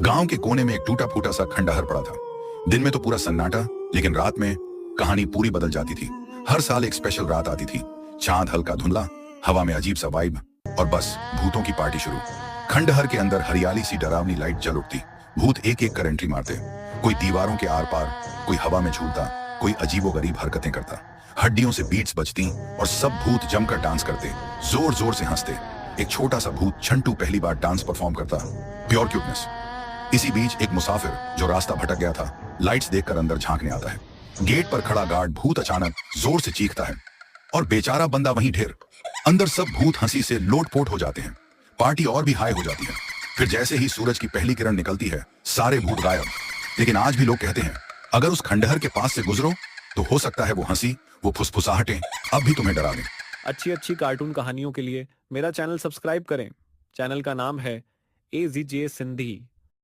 गांव के कोने में एक टूटा फूटा सा खंडहर पड़ा था। दिन में तो पूरा सन्नाटा, लेकिन रात में कहानी पूरी बदल जाती थी। हर साल एक स्पेशल रात आती थी, चांद हल्का धुंधला, हवा में अजीब सा वाइब, और बस भूतों की पार्टी शुरू। खंडहर के अंदर हरियाली सी डरावनी लाइट जल उठती। भूत एक एक कर एंट्री मारते, कोई दीवारों के आर पार, कोई हवा में झूलता, कोई अजीबोगरीब हरकतें करता। हड्डियों से बीट्स बजती और सब भूत जमकर डांस करते, जोर जोर से हंसते। एक छोटा सा भूत छंटू पहली बार डांस परफॉर्म करता, प्योर क्यूटनेस। इसी बीच एक मुसाफिर जो रास्ता भटक गया था, लाइट्स देखकर अंदर झांकने आता है। गेट पर खड़ा गार्ड भूत अचानक जोर से चीखता है और बेचारा बंदा वहीं ढेर। अंदर सब भूत हंसी से लोटपोट हो जाते हैं। पार्टी और भी हाई हो जाती है। फिर जैसे ही सूरज की पहली किरण निकलती है, सारे भूत गायब। लेकिन आज भी लोग कहते हैं, अगर उस खंडहर के पास से गुजरो तो हो सकता है वो हंसी, वो फुसफुसाहटें अब भी तुम्हें डरा दें। अच्छी अच्छी कार्टून कहानियों के लिए मेरा चैनल सब्सक्राइब करें। चैनल का नाम है AZJ सिंधी।